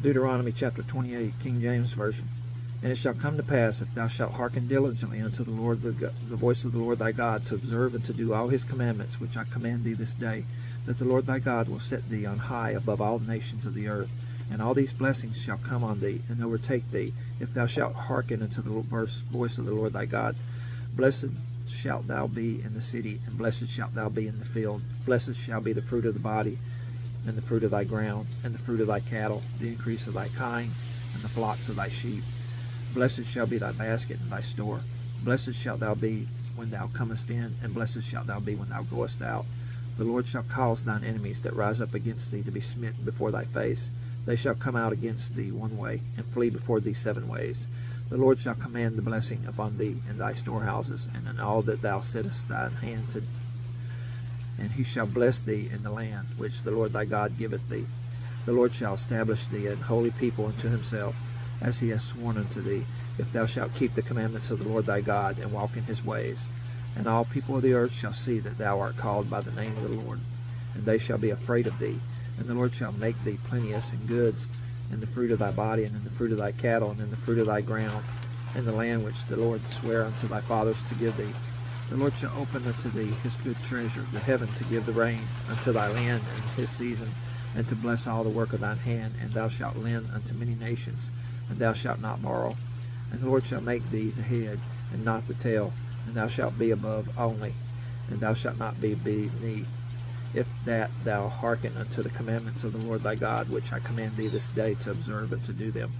Deuteronomy chapter 28, King James Version. And it shall come to pass, if thou shalt hearken diligently unto the Lord, the voice of the Lord thy God, to observe and to do all his commandments, which I command thee this day, that the Lord thy God will set thee on high above all nations of the earth. And all these blessings shall come on thee, and overtake thee, if thou shalt hearken unto the voice of the Lord thy God. Blessed shalt thou be in the city, and blessed shalt thou be in the field. Blessed shall be the fruit of the body, and the fruit of thy ground, and the fruit of thy cattle, the increase of thy kine, and the flocks of thy sheep. Blessed shall be thy basket and thy store. Blessed shalt thou be when thou comest in, and blessed shalt thou be when thou goest out. The Lord shall cause thine enemies that rise up against thee to be smitten before thy face. They shall come out against thee one way, and flee before thee 7 ways. The Lord shall command the blessing upon thee in thy storehouses, and in all that thou settest thine hand to. And he shall bless thee in the land which the Lord thy God giveth thee. The Lord shall establish thee an holy people unto himself, as he has sworn unto thee, if thou shalt keep the commandments of the Lord thy God, and walk in his ways. And all people of the earth shall see that thou art called by the name of the Lord, and they shall be afraid of thee. And the Lord shall make thee plenteous in goods, in the fruit of thy body, and in the fruit of thy cattle, and in the fruit of thy ground, in the land which the Lord sware unto thy fathers to give thee. The Lord shall open unto thee his good treasure, the heaven, to give the rain unto thy land in his season, and to bless all the work of thine hand. And thou shalt lend unto many nations, and thou shalt not borrow. And the Lord shall make thee the head, and not the tail, and thou shalt be above only, and thou shalt not be beneath. If that thou hearken unto the commandments of the Lord thy God, which I command thee this day to observe and to do them.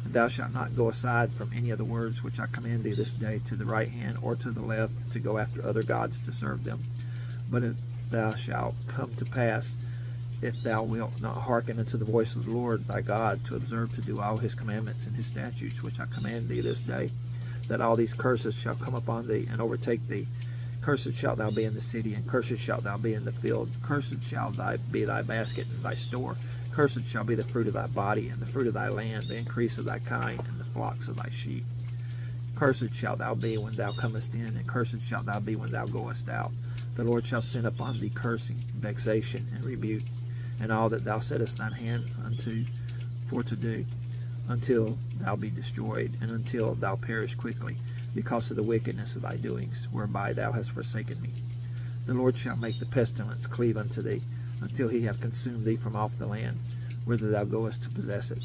And thou shalt not go aside from any of the words which I command thee this day to the right hand or to the left, to go after other gods to serve them. But if thou shalt come to pass, if thou wilt not hearken unto the voice of the Lord thy God, to observe to do all his commandments and his statutes which I command thee this day, that all these curses shall come upon thee and overtake thee. Cursed shalt thou be in the city, and cursed shalt thou be in the field. Cursed shall be thy basket and thy store. Cursed shall be the fruit of thy body, and the fruit of thy land, the increase of thy kine, and the flocks of thy sheep. Cursed shalt thou be when thou comest in, and cursed shalt thou be when thou goest out. The Lord shall send upon thee cursing, vexation, and rebuke, and all that thou settest thine hand unto for to do, until thou be destroyed, and until thou perish quickly, because of the wickedness of thy doings, whereby thou hast forsaken me. The Lord shall make the pestilence cleave unto thee, until he have consumed thee from off the land, whither thou goest to possess it.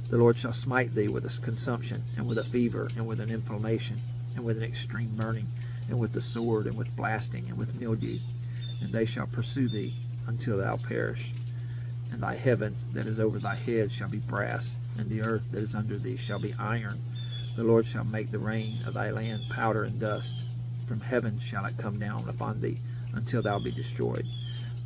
The Lord shall smite thee with a consumption, and with a fever, and with an inflammation, and with an extreme burning, and with the sword, and with blasting, and with mildew. And they shall pursue thee until thou perish. And thy heaven that is over thy head shall be brass, and the earth that is under thee shall be iron. The Lord shall make the rain of thy land powder and dust. From heaven shall it come down upon thee, until thou be destroyed.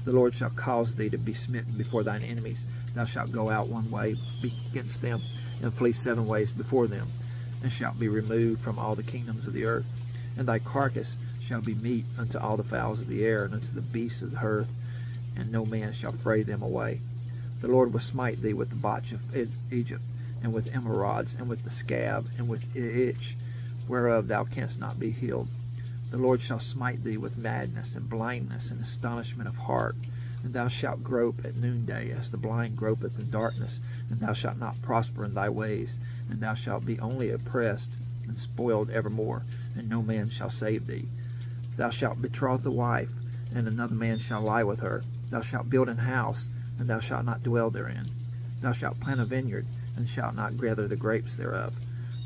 The Lord shall cause thee to be smitten before thine enemies. Thou shalt go out one way against them, and flee 7 ways before them, and shalt be removed from all the kingdoms of the earth. And thy carcass shall be meat unto all the fowls of the air, and unto the beasts of the earth, and no man shall fray them away. The Lord will smite thee with the botch of Egypt, and with emerods, and with the scab, and with itch, whereof thou canst not be healed. The Lord shall smite thee with madness, and blindness, and astonishment of heart. And thou shalt grope at noonday, as the blind gropeth in darkness. And thou shalt not prosper in thy ways. And thou shalt be only oppressed, and spoiled evermore, and no man shall save thee. Thou shalt betroth the wife, and another man shall lie with her. Thou shalt build an house, and thou shalt not dwell therein. Thou shalt plant a vineyard, and shalt not gather the grapes thereof.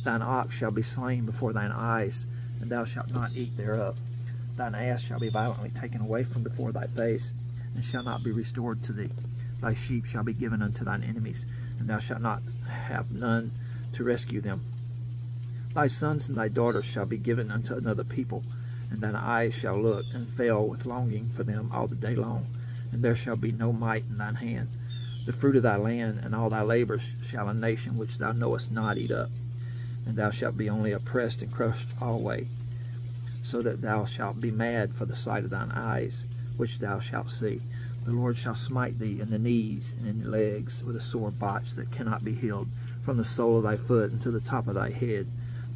Thine ox shall be slain before thine eyes, and thou shalt not eat thereof. Thine ass shall be violently taken away from before thy face, and shall not be restored to thee. Thy sheep shall be given unto thine enemies, and thou shalt not have none to rescue them. Thy sons and thy daughters shall be given unto another people, and thine eyes shall look and fail with longing for them all the day long, and there shall be no might in thine hand. The fruit of thy land and all thy labors shall a nation which thou knowest not eat up, and thou shalt be only oppressed and crushed alway, so that thou shalt be mad for the sight of thine eyes, which thou shalt see. The Lord shall smite thee in the knees and in the legs with a sore botch that cannot be healed, from the sole of thy foot unto the top of thy head.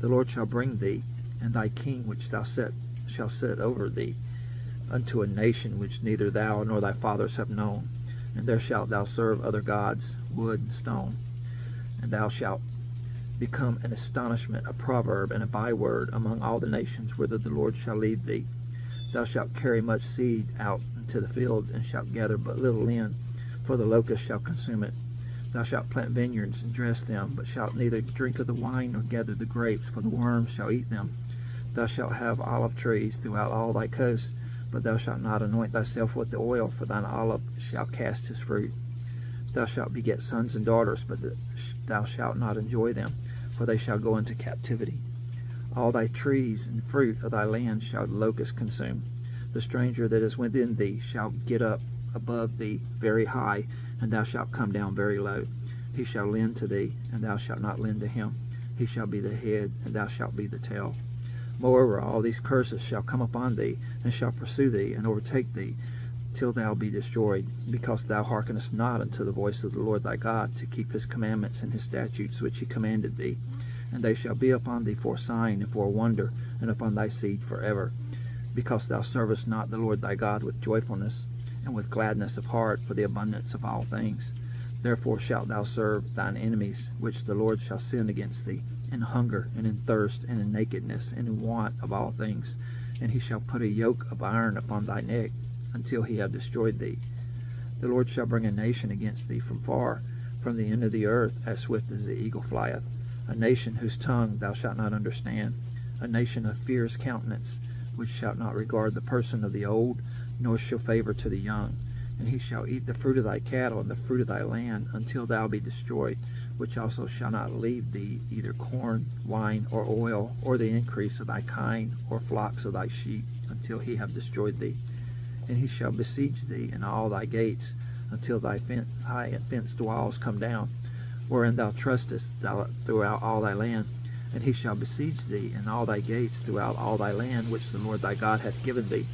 The Lord shall bring thee, and thy king which thou shall set over thee, unto a nation which neither thou nor thy fathers have known, and there shalt thou serve other gods, wood and stone. and thou shalt become an astonishment, a proverb, and a byword among all the nations whither the Lord shall lead thee. Thou shalt carry much seed out into the field, and shalt gather but little in, for the locust shall consume it. Thou shalt plant vineyards and dress them, but shalt neither drink of the wine nor gather the grapes, for the worms shall eat them. Thou shalt have olive trees throughout all thy coasts, but thou shalt not anoint thyself with the oil, for thine olive shall cast his fruit. Thou shalt beget sons and daughters, but thou shalt not enjoy them, for they shall go into captivity. All thy trees and fruit of thy land shall the locust consume. The stranger that is within thee shall get up above thee very high, and thou shalt come down very low. He shall lend to thee, and thou shalt not lend to him. He shall be the head, and thou shalt be the tail. Moreover, all these curses shall come upon thee, and shall pursue thee, and overtake thee, till thou be destroyed, because thou hearkenest not unto the voice of the Lord thy God, to keep his commandments and his statutes which he commanded thee. And they shall be upon thee for a sign and for a wonder, and upon thy seed forever, because thou servest not the Lord thy God with joyfulness, and with gladness of heart, for the abundance of all things. Therefore shalt thou serve thine enemies, which the Lord shall send against thee, in hunger, and in thirst, and in nakedness, and in want of all things. And he shall put a yoke of iron upon thy neck, until he have destroyed thee. The Lord shall bring a nation against thee from far, from the end of the earth, as swift as the eagle flieth. A nation whose tongue thou shalt not understand, a nation of fierce countenance, which shall not regard the person of the old, nor show favor to the young. And he shall eat the fruit of thy cattle and the fruit of thy land, until thou be destroyed, which also shall not leave thee either corn, wine, or oil, or the increase of thy kine, or flocks of thy sheep, until he have destroyed thee. And he shall besiege thee in all thy gates, until thy high and fenced walls come down, wherein thou trustest throughout all thy land. And he shall besiege thee in all thy gates throughout all thy land, which the Lord thy God hath given thee.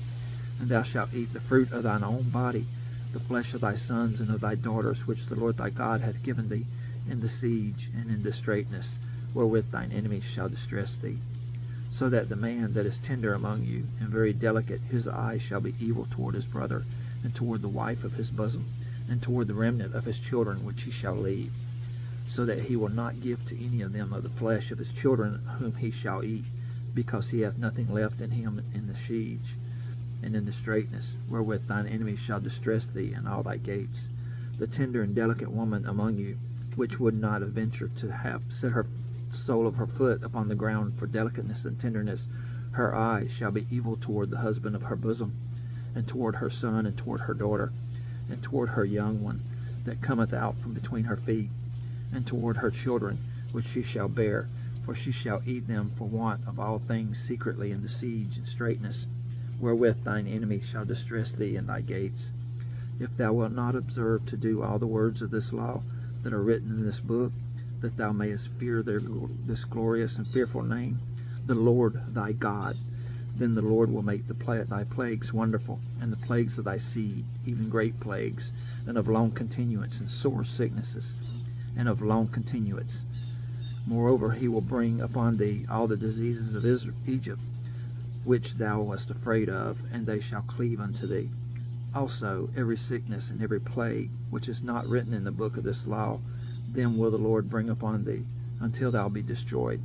And thou shalt eat the fruit of thine own body, the flesh of thy sons and of thy daughters, which the Lord thy God hath given thee, in the siege and in the straitness, wherewith thine enemies shall distress thee. So that the man that is tender among you, and very delicate, his eye shall be evil toward his brother, and toward the wife of his bosom, and toward the remnant of his children which he shall leave. So that he will not give to any of them of the flesh of his children whom he shall eat, because he hath nothing left in him in the siege, and in the straitness, wherewith thine enemies shall distress thee in all thy gates. The tender and delicate woman among you, which would not have ventured to have set her sole of her foot upon the ground for delicateness and tenderness, her eye shall be evil toward the husband of her bosom, and toward her son, and toward her daughter, and toward her young one that cometh out from between her feet, and toward her children which she shall bear, for she shall eat them for want of all things secretly in the siege and straitness, wherewith thine enemy shall distress thee in thy gates. If thou wilt not observe to do all the words of this law that are written in this book, that thou mayest fear this glorious and fearful name, the Lord thy God, then the Lord will make thy plagues wonderful, and the plagues of thy seed, even great plagues, and of long continuance, and sore sicknesses, and of long continuance. Moreover, he will bring upon thee all the diseases of Egypt, which thou wast afraid of, and they shall cleave unto thee. Also every sickness and every plague, which is not written in the book of this law, them will the Lord bring upon thee, until thou be destroyed.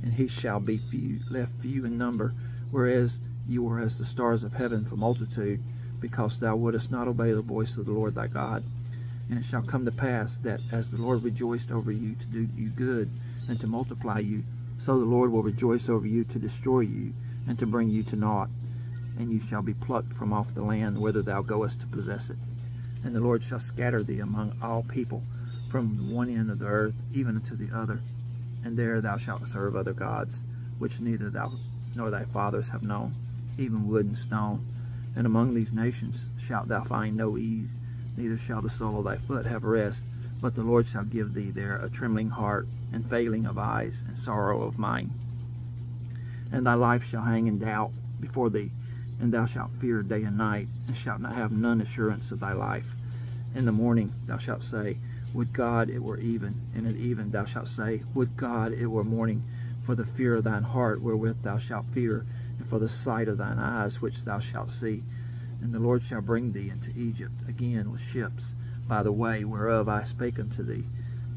And he shall be left few in number, whereas you were as the stars of heaven for multitude, because thou wouldest not obey the voice of the Lord thy God. And it shall come to pass that as the Lord rejoiced over you to do you good, and to multiply you, so the Lord will rejoice over you to destroy you, and to bring you to naught. And you shall be plucked from off the land whither thou goest to possess it. And the Lord shall scatter thee among all people, from one end of the earth even unto the other. And there thou shalt serve other gods, which neither thou nor thy fathers have known, even wood and stone. And among these nations shalt thou find no ease, neither shall the sole of thy foot have rest, but the Lord shall give thee there a trembling heart, and failing of eyes, and sorrow of mind. And thy life shall hang in doubt before thee, and thou shalt fear day and night, and shalt not have none assurance of thy life. In the morning thou shalt say, Would God it were even, and at even thou shalt say, Would God it were morning, for the fear of thine heart wherewith thou shalt fear, and for the sight of thine eyes which thou shalt see. And the Lord shall bring thee into Egypt again with ships, by the way whereof I spake unto thee.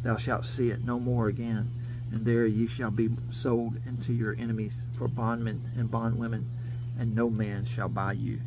thou shalt see it no more again. And there ye shall be sold into your enemies for bondmen and bondwomen, and no man shall buy you.